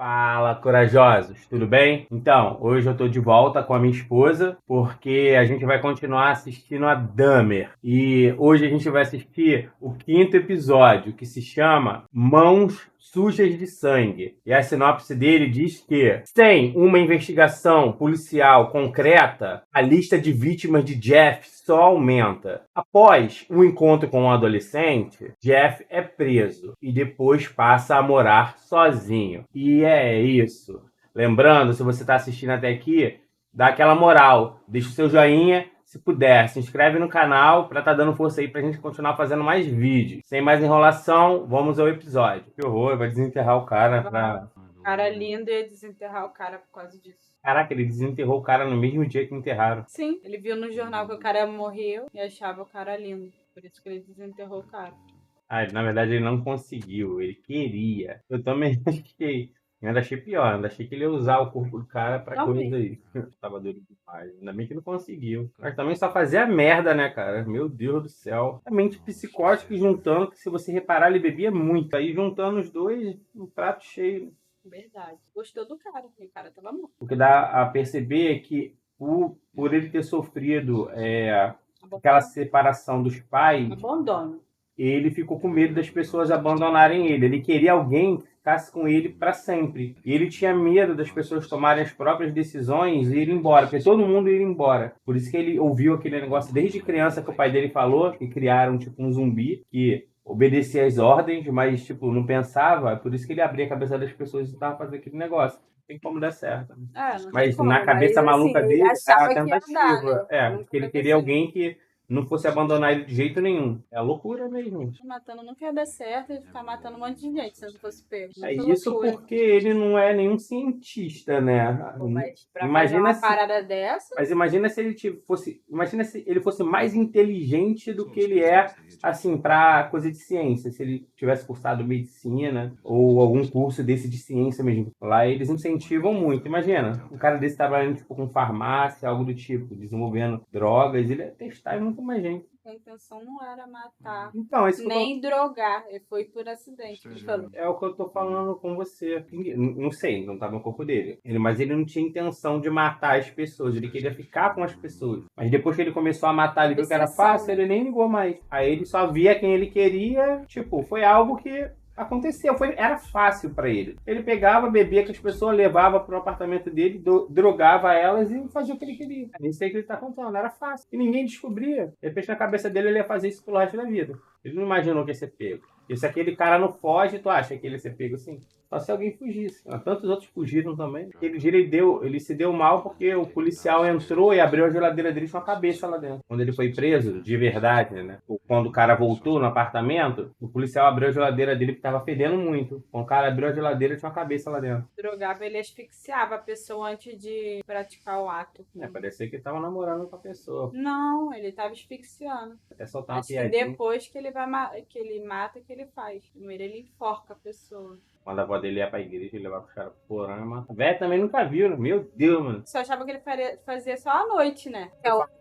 Fala, corajosos, tudo bem? Então, hoje eu tô de volta com a minha esposa, porque a gente vai continuar assistindo a Dahmer. E hoje a gente vai assistir o quinto episódio, que se chama Mãos Sujas de Sangue. E a sinopse dele diz que, sem uma investigação policial concreta, a lista de vítimas de Jeff só aumenta. Após um encontro com um adolescente, Jeff é preso e depois passa a morar sozinho. E é isso. Lembrando, se você está assistindo até aqui, dá aquela moral, deixa o seu joinha, se puder, se inscreve no canal para estar dando força aí pra gente continuar fazendo mais vídeos. Sem mais enrolação, vamos ao episódio. Que horror, vai desenterrar o cara pra... Cara lindo ia desenterrar o cara por causa disso. Caraca, ele desenterrou o cara no mesmo dia que enterraram. Sim, ele viu no jornal que o cara morreu e achava o cara lindo. Por isso que ele desenterrou o cara. Ah, na verdade ele não conseguiu, ele queria. Eu também achei. Eu ainda achei pior, ainda achei que ele ia usar o corpo do cara pra Também. coisa aí. Tava doido demais. Ainda bem que não conseguiu. Mas também só fazia merda, né, cara? Meu Deus do céu. A mente psicótica e juntando, que se você reparar, ele bebia muito. Aí juntando os dois, um prato cheio. Verdade. Gostou do cara, porque o cara tava morto. O que dá a perceber é que por ele ter sofrido aquela separação dos pais, Abandono. ele ficou com medo das pessoas abandonarem ele. Ele queria alguém que ficasse com ele para sempre. E ele tinha medo das pessoas tomarem as próprias decisões e ir embora, porque todo mundo ia embora. Por isso que ele ouviu aquele negócio desde criança que o pai dele falou, que criaram tipo um zumbi que obedecia às ordens, mas tipo não pensava. Por isso que ele abria a cabeça das pessoas e tentava fazer aquele negócio. Não tem como dar certo. Não tem Mas como. na cabeça Mas assim, maluca ele dele, é a achava que ia dar, tentativa. né? Porque ele queria alguém que não fosse abandonar ele de jeito nenhum. É loucura mesmo. Matando nunca ia dar certo e ficar matando um monte de gente se não fosse pego. É Muita isso loucura. porque ele não é nenhum cientista, né? Mas pra fazer Imagina uma se, parada dessa, mas imagina se ele fosse, imagina se ele fosse mais inteligente do que ele é, assim, para coisa de ciência. Se ele tivesse cursado medicina ou algum curso desse de ciência mesmo. Lá eles incentivam muito. Imagina, um cara desse trabalhando tipo com farmácia, algo do tipo, desenvolvendo drogas, ele ia testar e muito mais gente. a intenção não era matar, Então, esse nem drogar. Ele foi por acidente. Ele falou. é o que eu tô falando com você. Não sei, não tava no corpo dele. Mas ele não tinha intenção de matar as pessoas, ele queria ficar com as pessoas. Mas depois que ele começou a matar, ele viu que era fácil, ele nem ligou mais. Aí ele só via quem ele queria, tipo, foi algo que aconteceu, era fácil pra ele. Ele pegava, bebia com as pessoas, levava pro apartamento dele, drogava elas e fazia o que ele queria. É isso aí que ele tá contando, era fácil. E ninguém descobria. De repente na cabeça dele ele ia fazer isso pro resto da vida. Ele não imaginou que ia ser pego. E se aquele cara não foge, tu acha que ele ia ser pego assim? Só se alguém fugisse. Tantos outros fugiram também. Aquele dia ele se deu mal porque o policial entrou e abriu a geladeira dele com a cabeça lá dentro. Quando ele foi preso, de verdade, né? Quando o cara voltou no apartamento, o policial abriu a geladeira dele que tava fedendo muito. Quando o cara abriu a geladeira, tinha uma cabeça lá dentro. Drogava, ele asfixiava a pessoa antes de praticar o ato. Parecia que tava namorando com a pessoa. Não, ele tava asfixiando. Até soltar uma Acho que piadinha. depois que ele que ele mata, que ele faz. Primeiro ele enforca a pessoa. Quando a avó dele ia pra igreja, ele levava os caras pro porão e matava. A véia também nunca viu, né? Meu Deus, mano. Só achava que ele fazia só à noite, né?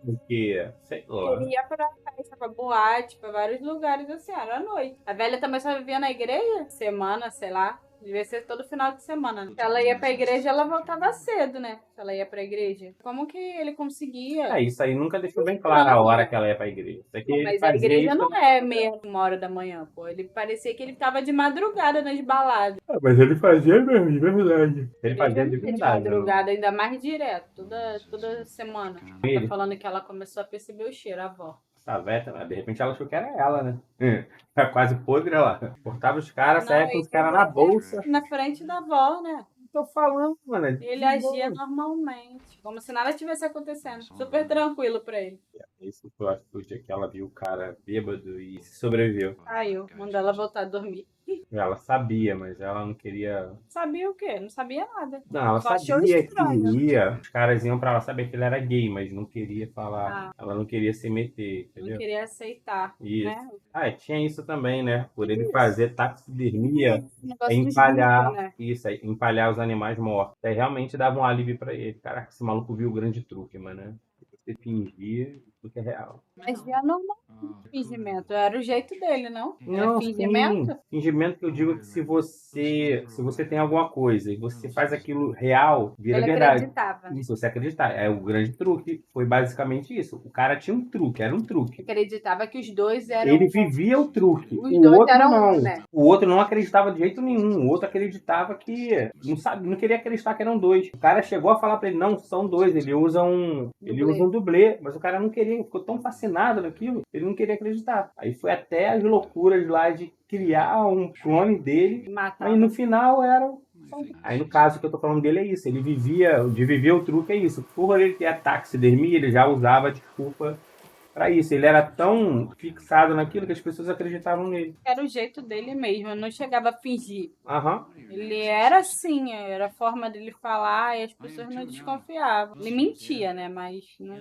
Porque, sei lá. Ele ia pra festa, pra boate, pra vários lugares assim, era à noite. A velha também só vivia na igreja, semana, sei lá. Devia ser todo final de semana. Né? Se ela ia pra igreja, ela voltava cedo, né? Se ela ia pra igreja. Como que ele conseguia? Isso aí nunca deixou bem claro a hora que ela ia pra igreja. Isso aqui Mas a igreja não é mesmo 1h da manhã, pô. Ele parecia que ele tava de madrugada nas baladas. Mas ele fazia mesmo, de verdade. Ele fazia de De verdade. madrugada, ainda mais direto, toda semana. Tá falando que ela começou a perceber o cheiro, a avó. Essa véia, de repente ela achou que era ela, né? Tá quase podre lá. Cortava os caras, saia com os caras na bolsa. Na frente da avó, né? Tô falando, mano. Ele agia normalmente, como se nada tivesse acontecendo. Super tranquilo pra ele. Isso eu acho que o dia que ela viu o cara bêbado e sobreviveu. Saiu, mandou ela voltar a dormir. Ela sabia, mas ela não queria. Sabia o quê? Não sabia nada. Não, ela Só achou sabia que estranho. ia. Os caras iam pra ela saber que ele era gay, mas não queria falar. Ela não queria se meter, entendeu? Não queria aceitar. Isso. Né? E tinha isso também, né? Por ele fazer taxidermia, Negócio dos empalhar, bichos, né? isso aí, empalhar os animais mortos. Aí realmente dava um alívio pra ele. Caraca, esse maluco viu o grande truque, mano, né? Você fingir do que real. Mas é normal fingimento. Era o jeito dele, não? Era Não, sim. fingimento? Fingimento que eu digo que se você tem alguma coisa e você faz aquilo real, vira Ele verdade. acreditava. E se você acreditar, é o grande truque. Foi basicamente isso. O cara tinha um truque, era um truque. Acreditava que os dois eram. Ele vivia o truque. Os O dois outro eram não. um, né? O outro não acreditava de jeito nenhum. O outro acreditava que não sabe, não queria acreditar que eram dois. O cara chegou a falar pra ele, não, são dois. Ele usa um dublê, mas o cara não queria, ficou tão fascinado naquilo, ele não queria acreditar. Aí foi até as loucuras lá de criar um clone dele, Matava. mas no final era. Aí no caso que eu tô falando dele é isso, ele vivia o truque é isso. Por ele ter a taxidermia, ele já usava a desculpa pra isso. Ele era tão fixado naquilo que as pessoas acreditavam nele. Era o jeito dele mesmo, não chegava a fingir. Aham. Ele era assim, era a forma dele falar e as pessoas não desconfiavam. Ele mentia, né? Mas não.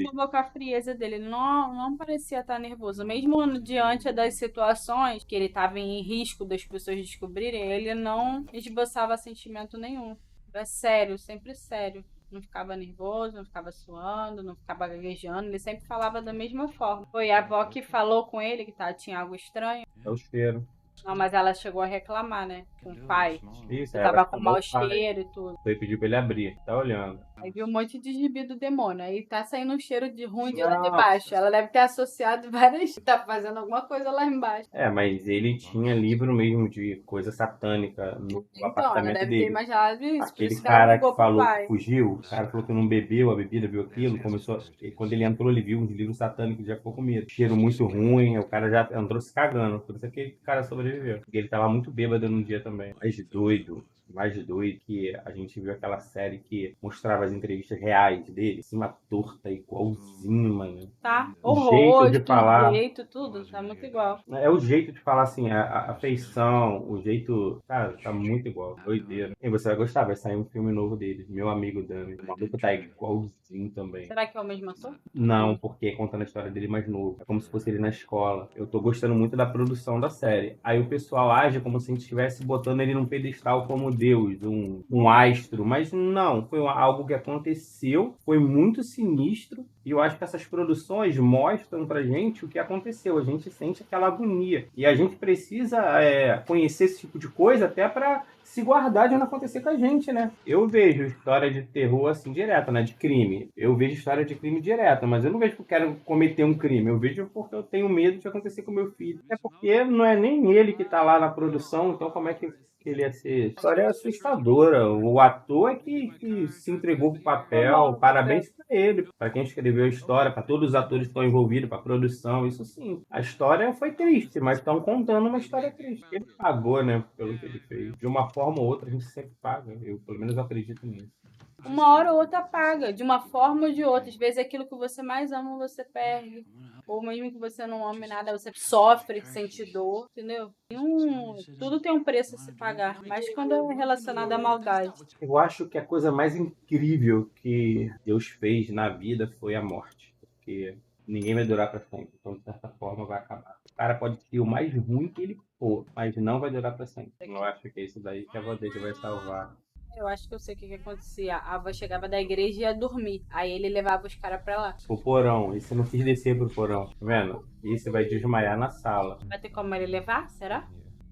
Provocar a frieza dele, ele não parecia estar nervoso. Mesmo diante das situações que ele estava em risco das pessoas descobrirem, ele não esboçava sentimento nenhum. Era sério, sempre sério. Não ficava nervoso, não ficava suando, não ficava gaguejando. Ele sempre falava da mesma forma. Foi a avó que falou com ele que tinha algo estranho. É o cheiro. Não, mas ela chegou a reclamar, né? Com o pai. Isso, Eu aí ela tava com chamou mau o pai. cheiro e tudo. Foi pedir pra ele abrir. Tá olhando. Aí viu um monte de gibi do demônio. Aí tá saindo um cheiro de ruim de lá de Não. baixo. Ela deve ter associado várias. Tá fazendo alguma coisa lá embaixo. É, mas ele tinha livro mesmo de coisa satânica no Então, ela apartamento deve ter dele. imaginado isso. Por Aquele isso que ela cara que ligou pro falou que pai. fugiu, o cara falou que não bebeu a bebida, viu aquilo, começou. E quando ele entrou, ele viu uns livros satânicos, já ficou com medo. Cheiro muito ruim, o cara já entrou se cagando. Por isso que aquele cara sobreviveu. Porque ele tava muito bêbado num dia também. Mais de doido, que a gente viu aquela série que mostrava as entrevistas reais dele, assim, uma torta igualzinho, mano. Tá? O O jeito de rosto, falar. o jeito, tudo. Tá muito igual. É o jeito de falar assim, a feição, o jeito. Cara, tá muito igual. Doideira. E você vai gostar, vai sair um filme novo dele. Meu amigo Dami. O maluco tá igualzinho também. Será que é o mesmo ator? Não, porque contando a história dele mais novo. É como se fosse ele na escola. Eu tô gostando muito da produção da série. Aí o pessoal age como se a gente estivesse botando ele num pedestal como Deus, um astro. Mas não, foi algo que aconteceu, foi muito sinistro. E eu acho que essas produções mostram pra gente o que aconteceu. A gente sente aquela agonia. E a gente precisa conhecer esse tipo de coisa até pra se guardar de não acontecer com a gente, né? Eu vejo história de terror assim direto, né? De crime. Eu vejo história de crime direto, mas eu não vejo porque eu quero cometer um crime. Eu vejo porque eu tenho medo de acontecer com meu filho. É porque não é nem ele que tá lá na produção, então como é que ele ia ser? A história é assustadora. O ator é que se entregou pro papel. Parabéns pra ele, pra quem escreveu a história, pra todos os atores que estão envolvidos, pra produção. Isso sim. A história foi triste, mas estão contando uma história triste. Ele pagou, né, pelo que ele fez. De uma forma ou outra, a gente sempre paga. Eu, pelo menos, acredito nisso. Uma hora ou outra paga, de uma forma ou de outra. Às vezes aquilo que você mais ama, você perde. Ou mesmo que você não ame nada, você sofre, sente dor, entendeu? Tudo tem um preço a se pagar, mas quando é relacionado à maldade. Eu acho que a coisa mais incrível que Deus fez na vida foi a morte. Porque ninguém vai durar pra sempre. Então, de certa forma, vai acabar. O cara pode ser o mais ruim que ele for, mas não vai durar pra sempre. Eu acho que é isso daí que a avó dele vai salvar. Eu acho que eu sei o que acontecia. A avó chegava da igreja e ia dormir. Aí ele levava os caras pra lá. O porão, e você não quis descer pro porão, tá vendo? E você vai desmaiar na sala. Vai ter como ele levar? Será?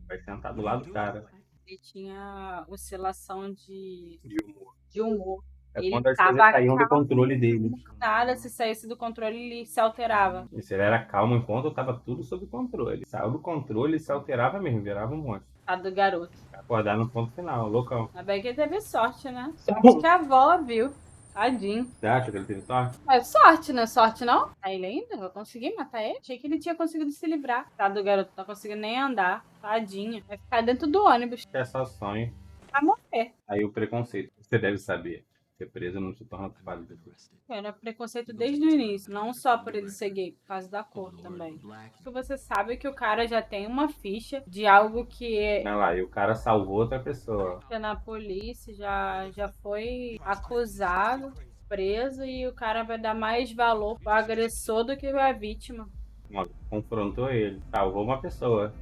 Vai sentar do lado do cara. Ele tinha oscilação De humor. de humor. É Ele quando as coisas tava saíam do calmo, controle dele. nada, se saísse do controle, ele se alterava. E se ele era calmo enquanto tava tudo sob controle. Saiu do controle e se alterava mesmo, virava um monstro. A do garoto. Acordar no ponto final, loucão. Ainda bem que ele teve sorte, né? Sorte que a avó viu. Tadinho. Você acha que ele teve sorte? É sorte, né? Sorte não? Aí ele ainda vai conseguir matar ele? Achei que ele tinha conseguido se livrar. Tá, do garoto não tá conseguindo nem andar. Tadinho. Vai ficar dentro do ônibus. É só sonho. Vai morrer. Aí o preconceito. Você deve saber. Ser preso não se torna culpado depois. Era preconceito desde o início. Não só por ele ser gay, por causa da cor também. Porque você sabe que o cara já tem uma ficha de algo que Olha lá, e o cara salvou outra pessoa. na polícia, já foi acusado, preso, e o cara vai dar mais valor pro agressor do que a vítima. Ó, confrontou ele. Salvou uma pessoa.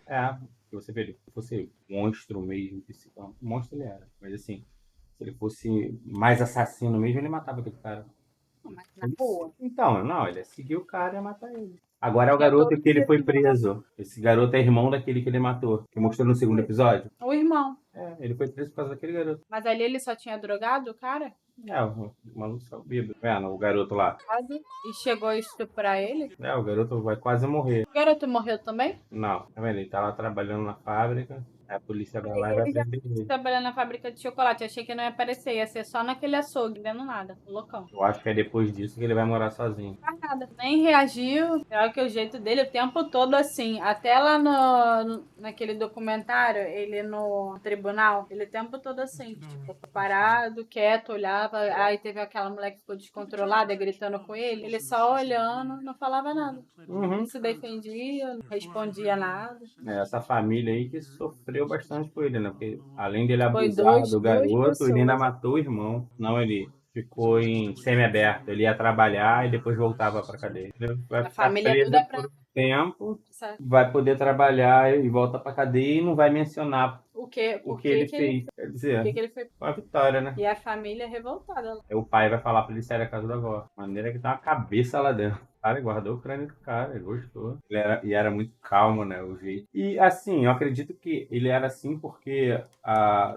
É, que você vê, se fosse monstro mesmo, monstro ele era. Mas assim, Se ele fosse mais assassino mesmo, ele matava aquele cara. Mas na boa. Então, não, ele ia seguir o cara e ia matar ele. Agora é o Tinha garoto todo que ele foi esse preso. Esse garoto é irmão daquele que ele matou, que mostrou no segundo episódio. O irmão. É, ele foi preso por causa daquele garoto. Mas ali ele só tinha drogado o cara? É, o maluco só bêbado. É, não, o garoto lá. E chegou a estuprar ele? É, o garoto vai quase morrer. O garoto morreu também? Não, tá vendo? Ele tá lá trabalhando na fábrica, aí a polícia vai lá e vai Ele já prender ele. trabalhando na fábrica de chocolate. Achei que não ia aparecer. Ia ser só naquele açougue, dando nada. Loucão. Eu acho que é depois disso que ele vai morar sozinho. Não faz nada. Nem reagiu. Pior que o jeito dele o tempo todo assim. Até lá naquele documentário, ele no tribunal, ele o tempo todo assim. Tipo, parado, quieto, olhava. Aí teve aquela mulher que ficou descontrolada, gritando com ele. Ele só olhando, não falava nada. Não se defendia, não respondia nada. É, essa família aí que sofreu bastante com ele, né? Porque além dele Foi abusar do duas garoto, ele ainda pessoas. matou o irmão. Não, ele ficou em semi-aberto. Ele ia trabalhar e depois voltava pra cadeia. Ele vai A ficar família preso toda por pra. um tempo, Sabe? vai poder trabalhar e volta pra cadeia e não vai mencionar O que, o por que ele que ele, fez. Quer por dizer, que ele foi. uma vitória, né? E a família revoltada. Aí o pai vai falar pra ele sair da casa da avó. De maneira que tá uma cabeça lá dentro. O cara guardou o crânio do cara, ele gostou. E era muito calmo, né? O jeito. E assim, eu acredito que ele era assim porque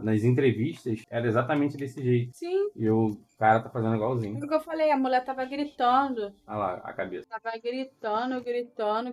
nas entrevistas era exatamente desse jeito. Sim, E o cara tá fazendo igualzinho. o que eu falei, a mulher tava gritando. Olha lá, a cabeça. Tava gritando,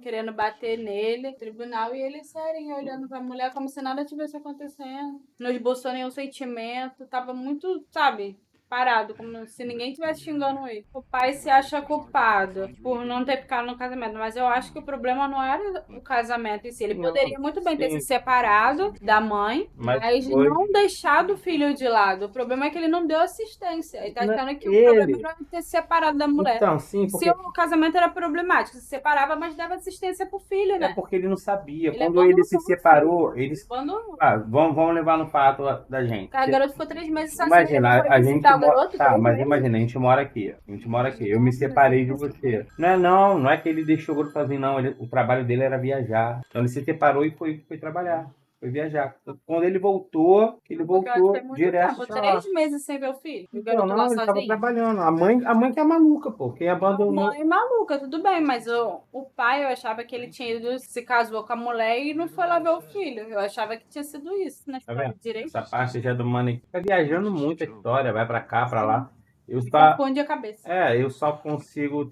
querendo bater nele, tribunal, e ele serinho, olhando pra mulher como se nada tivesse acontecendo. Não esboçou nenhum sentimento, tava muito, sabe, parado, como se ninguém tivesse xingando ele. O pai se acha culpado por não ter ficado no casamento, mas eu acho que o problema não era o casamento em si. Ele Não, poderia muito bem ter se sim, separado da mãe, mas mas foi. não deixado o filho de lado. O problema é que ele não deu assistência. Ele tá achando que o problema Ele. era ter se separado da mulher. Então, sim, Se porque. o casamento era problemático, se separava, mas dava assistência pro filho, É né? porque ele não sabia. Ele Quando ele se abandonou o separou, filho. ele. Abandonou. Ah, vamos levar no fato da gente. O garoto ficou 3 meses sozinho. Ele Imagina, foi a gente visitar o mora. garoto Tá, 3 mas meses. imagina, a gente mora aqui. A gente mora aqui. Eu me separei de você. Não é que ele deixou o garoto sozinho, não. O trabalho dele era viajar. Então ele se separou e foi trabalhar. Foi viajar. Quando ele voltou Porque eu acho que voltou foi muito direto tempo. pra lá. 3 meses sem ver o filho. E o Então, garoto lá não, ele tava sozinho. trabalhando. A mãe que é maluca, pô. Quem A abandonou. mãe maluca, tudo bem, mas o pai, eu achava que ele tinha ido, se casou com a mulher e não foi lá ver o filho. Eu achava que tinha sido isso na Tá história vendo? direito. Essa parte já do mano fica viajando muito a história, vai pra cá, pra lá. Eu Me só, confunde a cabeça. eu só consigo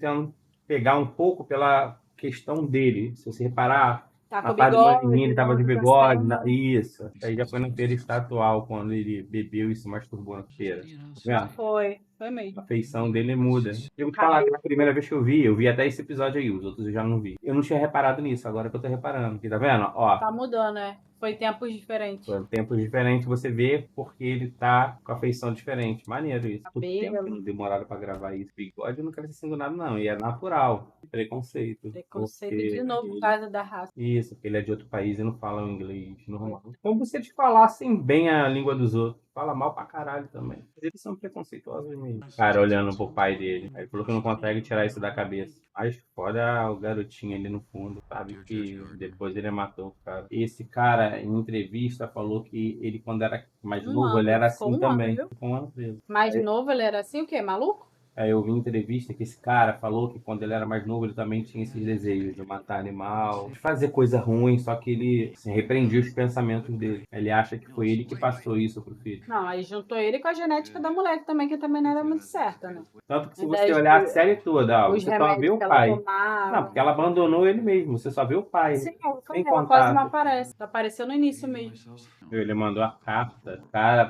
pegar um pouco pela questão dele. Se você reparar, Tá com na o parte do Manininho, ele tava de bigode, bigode. castelo. Isso. Aí já foi na feira estadual, quando ele bebeu e se masturbou na feira. Tá vendo? Foi mesmo. A feição dele muda. Eu vou te falar que a primeira vez que eu vi até esse episódio aí, os outros eu já não vi. Eu não tinha reparado nisso, agora que eu tô reparando. Aqui, tá vendo? Ó, Tá mudando, né? Foi tempos diferentes. por tempos diferentes, você vê porque ele tá com a feição diferente. Maneiro isso. Por tempo Cabelo. que não demoraram pra gravar isso. Bigode não cresce assim do nada, não. E é natural. Preconceito. Preconceito Porque de novo por causa da raça. isso, porque ele é de outro país e não fala o inglês normal. Como se eles falassem bem a língua dos outros. Fala mal pra caralho também. Mas eles são preconceituosos mesmo. Cara, olhando pro pai dele. Aí falou que não consegue tirar isso da cabeça. Mas fora o garotinho ali no fundo, sabe? Que depois ele matou o cara. Esse cara, em entrevista, falou que ele, quando era mais novo, ele era Ficou assim um ano, também. viu? Ficou um ano preso. Mais novo, ele era assim, o quê? Maluco? Aí eu vi em entrevista que esse cara falou que quando ele era mais novo ele também tinha esses desejos de matar animal, de fazer coisa ruim, só que ele assim, repreendia os pensamentos dele. Ele acha que foi ele que passou isso pro filho. Não, aí juntou ele com a genética da mulher também, que também não era muito certa, né? Tanto que se Mas você olhar a série toda, ó, Os você só vê remédios o que ela pai. tomava. Não, porque ela abandonou ele mesmo, você só vê o pai. Sim, eu falei, Sem ela quase não contato. aparece. Só apareceu no início mesmo. Ele mandou a carta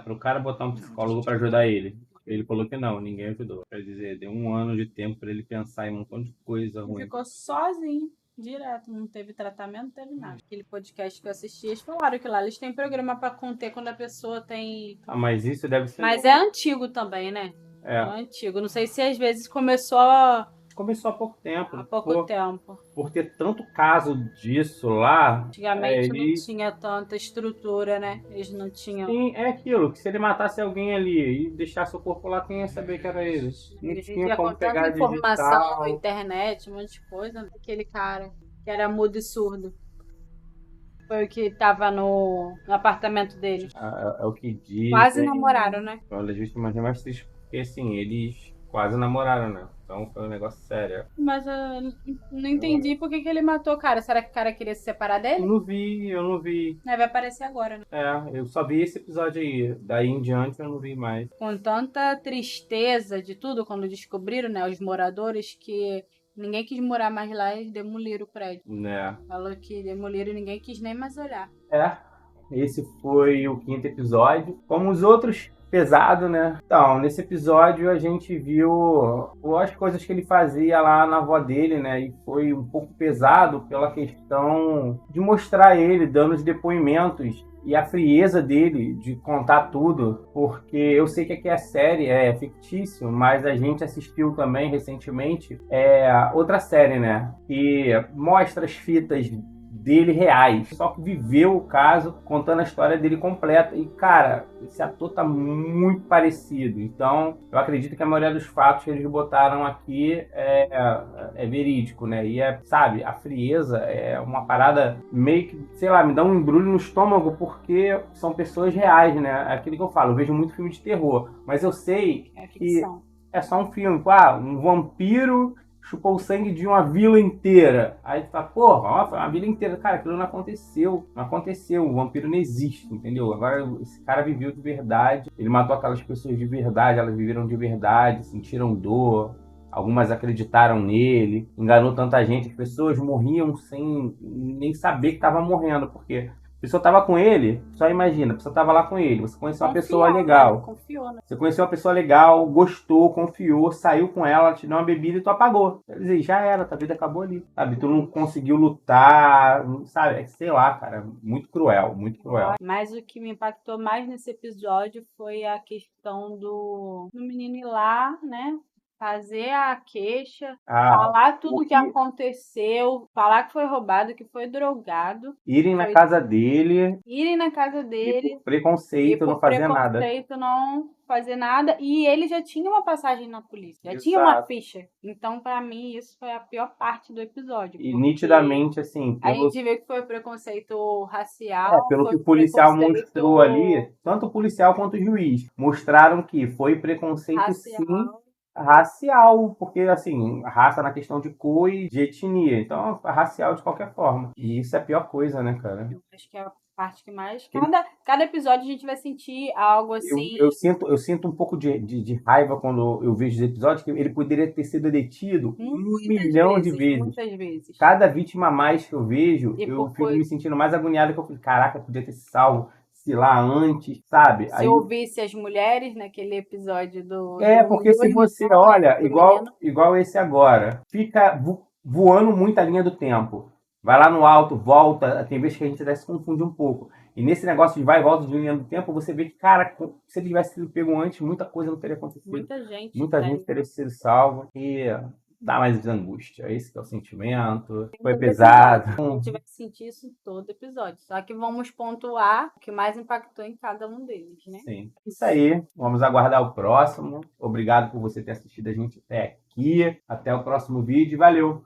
pro cara botar um psicólogo pra ajudar ele. Ele falou que não, ninguém ajudou. Quer dizer, deu um ano de tempo pra ele pensar em um montão de coisa Ele ruim. ficou sozinho, direto. Não teve tratamento, não teve nada. Aquele podcast que eu assisti, eles falaram que lá eles têm programa pra conter quando a pessoa tem... Ah, mas isso deve ser. Mas é antigo também, né? É. É antigo. Não sei se às vezes começou há Começou há pouco tempo. pouco tempo. Por ter tanto caso disso lá. Antigamente não eles... tinha tanta estrutura, né? Eles não tinham. Sim, é aquilo, que se ele matasse alguém ali e deixasse o corpo lá, quem ia saber que era ele? Não Eles tinha iam como com pegar tanta informação, digital. internet, um monte de coisa. Aquele cara que era mudo e surdo. Foi o que tava no apartamento dele. É o que Quase dizem. namoraram, né? Olha, justamente mais triste, porque assim, eles quase namoraram, né? Então foi um negócio sério. Mas eu não entendi por que ele matou o cara. Será que o cara queria se separar Eu dele? não vi, eu não vi. Vai aparecer agora, né? Eu só vi esse episódio aí. Daí em diante eu não vi mais. Com tanta tristeza de tudo, quando descobriram, né, os moradores, que ninguém quis morar mais lá e demoliram o prédio. Né? Falou que demoliram e ninguém quis nem mais olhar. Esse foi o 5º episódio. Como os outros, pesado, né? Então, nesse episódio a gente viu as coisas que ele fazia lá na avó dele, né? E foi um pouco pesado pela questão de mostrar ele dando os depoimentos e a frieza dele de contar tudo, porque eu sei que aqui a série é fictício, mas a gente assistiu também recentemente outra série, né? Que mostra as fitas dele reais, só que viveu o caso contando a história dele completa. E cara, esse ator tá muito parecido, então eu acredito que a maioria dos fatos que eles botaram aqui é verídico, né? E sabe, a frieza é uma parada meio que, sei lá, me dá um embrulho no estômago, porque são pessoas reais, né? É aquilo que eu falo, eu vejo muito filme de terror, mas eu sei que é só um filme, um vampiro chupou o sangue de uma vila inteira. Aí tu fala, porra, foi uma vila inteira. Cara, aquilo não aconteceu. Não aconteceu. O vampiro não existe, entendeu? Agora, esse cara viveu de verdade. Ele matou aquelas pessoas de verdade. Elas viveram de verdade, sentiram dor. Algumas acreditaram nele. Enganou tanta gente. As pessoas morriam sem nem saber que estavam morrendo. Porque a pessoa estava com ele, só imagina, a pessoa estava lá com ele, você conheceu uma pessoa legal. Né? Confiou, né? Você conheceu uma pessoa legal, gostou, confiou, saiu com ela, te deu uma bebida e tu apagou. Quer dizer, já era, tua vida acabou ali. Sabe? Tu não conseguiu lutar, sabe? Sei lá, cara, muito cruel, muito cruel. Mas o que me impactou mais nesse episódio foi a questão do menino ir lá, né? Fazer a queixa, falar tudo o que aconteceu, falar que foi roubado, que foi drogado. Irem na casa dele. E por preconceito, não fazer nada. preconceito não fazer nada. E ele já tinha uma passagem na polícia, já tinha uma ficha. Então, pra mim, isso foi a pior parte do episódio. E nitidamente, assim... A gente vê que foi preconceito racial. Pelo que o policial mostrou ali, tanto o policial quanto o juiz mostraram que foi preconceito sim racial, porque assim, raça na questão de cor e de etnia, então racial de qualquer forma. E isso é a pior coisa, né, cara? Eu acho que é a parte que mais... Cada episódio a gente vai sentir algo assim... Eu sinto um pouco de raiva quando eu vejo os episódios, que ele poderia ter sido detido um milhão de vezes. Muitas vezes. Cada vítima a mais que eu vejo, eu fico me sentindo mais agoniado, que eu fico, caraca, podia ter se salvo, sei lá, antes, sabe? Se eu ouvisse as mulheres naquele episódio do... porque se você olha, igual esse agora, fica voando muito a linha do tempo. Vai lá no alto, volta, tem vezes que a gente até se confunde um pouco. E nesse negócio de vai e volta de linha do tempo, você vê que, cara, se ele tivesse sido pego antes, muita coisa não teria acontecido. Muita gente teria sido salva. E dá mais angústia. Esse que é o sentimento. Foi pesado. A gente vai sentir isso em todo episódio. Só que vamos pontuar o que mais impactou em cada um deles, né? Sim. Isso aí. Vamos aguardar o próximo. Obrigado por você ter assistido a gente até aqui. Até o próximo vídeo. Valeu!